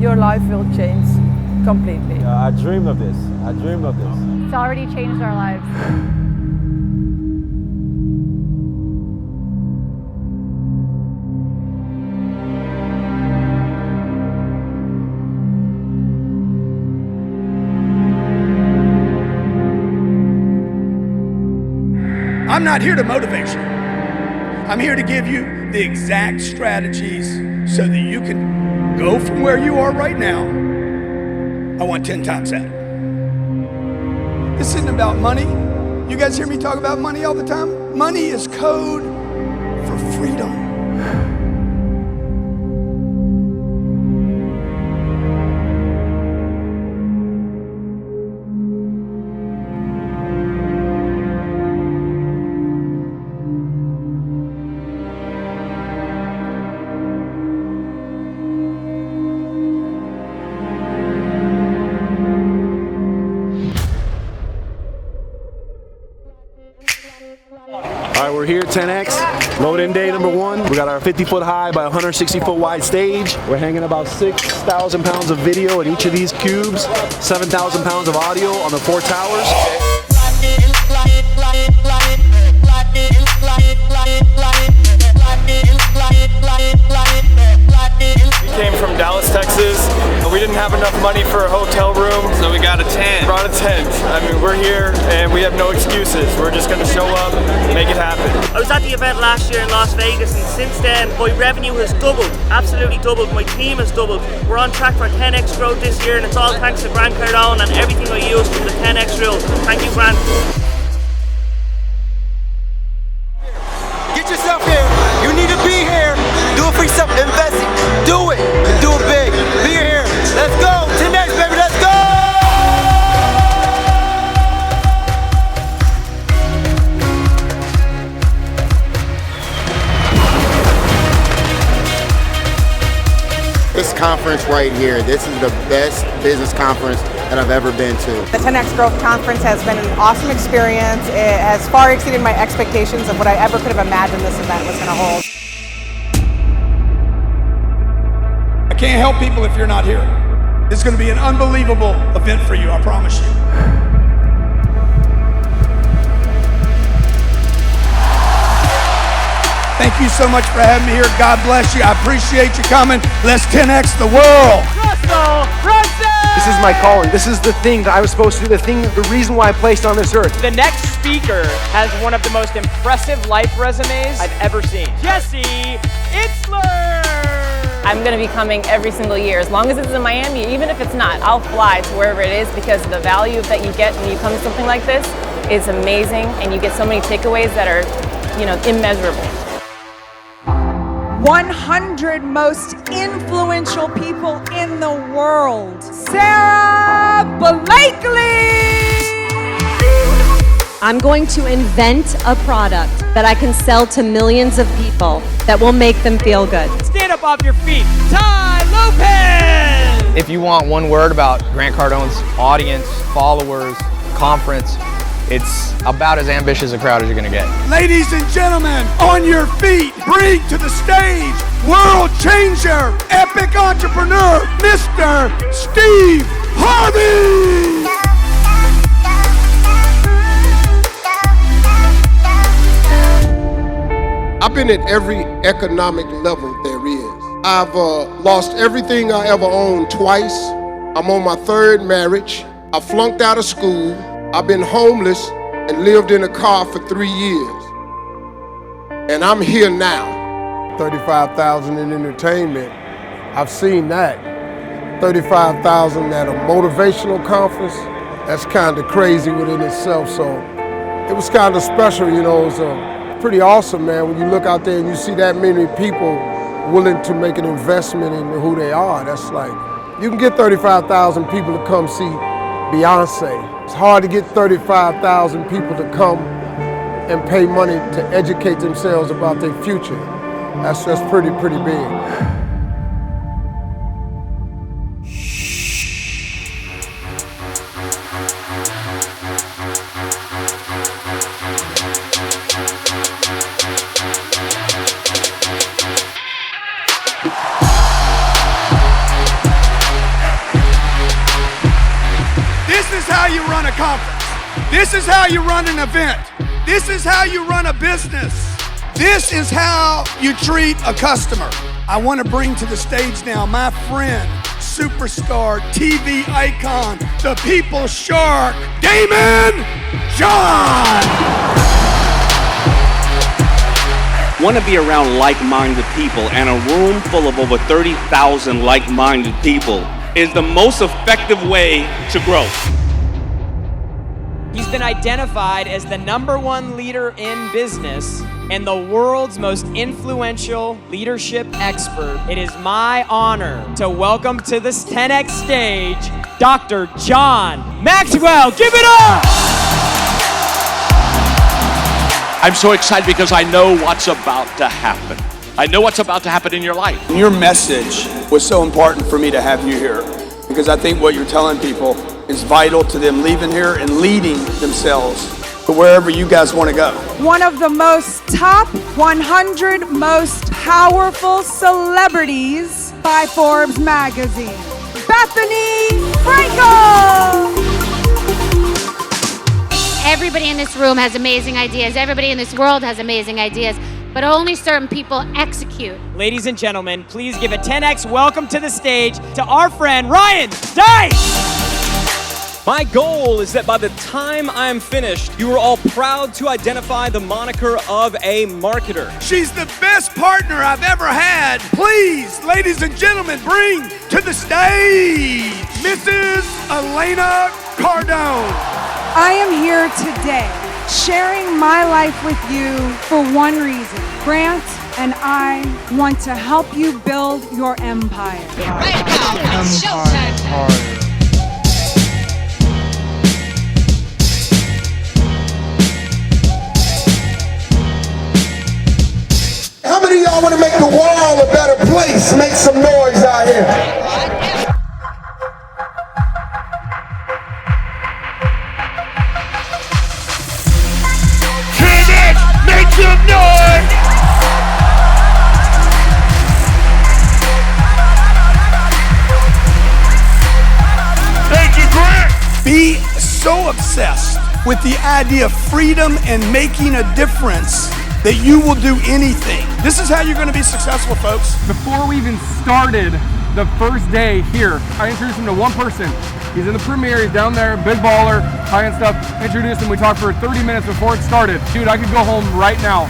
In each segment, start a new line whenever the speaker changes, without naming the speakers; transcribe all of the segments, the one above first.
your life will change completely.
I dream of this. I dream of this.
It's already changed our lives.
I'm not here to motivate you. I'm here to give you the exact strategies so that you can go from where you are right now. I want 10 times that. This isn't about money. You guys hear me talk about money all the time? Money is code for freedom.
All right, we're here, 10X, load-in day number 1. We got our 50-foot high by 160-foot wide stage. We're hanging about 6,000 pounds of video in each of these cubes, 7,000 pounds of audio on the 4 towers.
We came from Dallas, Texas. We didn't have enough money for a hotel room, so we got a tent. Brought a tent. I mean, we're here and we have no excuses. We're just gonna show up, make it happen.
I was at the event last year in Las Vegas, and since then my revenue has doubled, absolutely doubled. My team has doubled. We're on track for 10x growth this year, and it's all thanks to Grant Cardone and everything I use from the 10x rule. Thank you, Grant.
Get yourself here. You need to be here. Do it for yourself. Invest it. Do it. And do it big. Be here. Let's go. 10X, baby. Let's go. This conference right here, this is the best business conference that I've ever been to.
The 10X Growth Conference has been an awesome experience. It has far exceeded my expectations of what I ever could have imagined this event was going to hold.
I can't help people if you're not here. This is going to be an unbelievable event for you, I promise you. Thank you so much for having me here. God bless you. I appreciate you coming. Let's 10X the world.
This is my calling. This is the thing that I was supposed to do, the reason why I'm placed on this earth.
The next speaker has one of the most impressive life resumes I've ever seen. Jesse Itzler!
I'm going to be coming every single year. As long as it's in Miami, even if it's not, I'll fly to wherever it is, because the value that you get when you come to something like this is amazing, and you get so many takeaways that are, immeasurable.
100 most influential people in the world. Sarah Blakely!
I'm going to invent a product that I can sell to millions of people that will make them feel good.
Stand up off your feet. Ty Lopez!
If you want one word about Grant Cardone's audience, followers, conference, it's about as ambitious a crowd as you're gonna get.
Ladies and gentlemen, on your feet, bring to the stage, world changer, epic entrepreneur, Mr. Steve Harvey!
I've been at every economic level there is. I've lost everything I ever owned twice. I'm on my 3rd marriage. I flunked out of school. I've been homeless and lived in a car for 3 years. And I'm here now.
35,000 in entertainment. I've seen that. 35,000 at a motivational conference. That's kind of crazy within itself. So it was kind of special, It was pretty awesome, man, when you look out there and you see that many people willing to make an investment in who they are. That's like, you can get 35,000 people to come see Beyonce. It's hard to get 35,000 people to come and pay money to educate themselves about their future. That's pretty big.
run a conference. This is how you run an event. This is how you run a business. This is how you treat a customer. I want to bring to the stage now my friend, superstar, TV icon, the People's Shark, Damon John.
Want to be around like-minded people, and a room full of over 30,000 like-minded people is the most effective way to grow.
He's been identified as the #1 leader in business and the world's most influential leadership expert. It is my honor to welcome to this 10X stage, Dr. John Maxwell. Give it up!
I'm so excited because I know what's about to happen. I know what's about to happen in your life.
Your message was so important for me to have you here because I think what you're telling people is vital to them leaving here and leading themselves to wherever you guys want to go.
One of the most top 100 most powerful celebrities by Forbes magazine, Bethany Frankel.
Everybody in this room has amazing ideas. Everybody in this world has amazing ideas, but only certain people execute.
Ladies and gentlemen, please give a 10X welcome to the stage to our friend Ryan Dice.
My goal is that by the time I'm finished, you are all proud to identify the moniker of a marketer.
She's the best partner I've ever had. Please, ladies and gentlemen, bring to the stage Mrs. Elena Cardone.
I am here today sharing my life with you for one reason. Grant and I want to help you build your empire.
Right now, it's showtime.
How many of y'all want to make the world a better place? Make some noise out here.
Make some noise! Thank you, Grant! Be so obsessed with the idea of freedom and making a difference that you will do anything. This is how you're going to be successful, folks.
Before we even started the first day here, I introduced him to one person. He's in the premiere, he's down there, big baller, high-end stuff. Introduced him, we talked for 30 minutes before it started. Dude, I could go home right now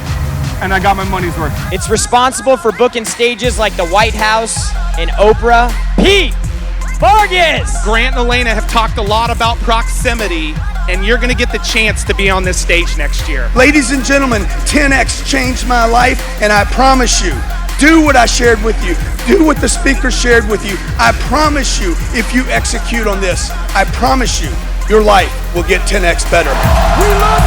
and I got my money's worth.
It's responsible for booking stages like the White House and Oprah. Pete Vargas!
Grant and Elena have talked a lot about proximity, and you're gonna get the chance to be on this stage next year.
Ladies and gentlemen, 10X changed my life, and I promise you, do what I shared with you. Do what the speaker shared with you. I promise you, if you execute on this, I promise you, your life will get 10X better.
We love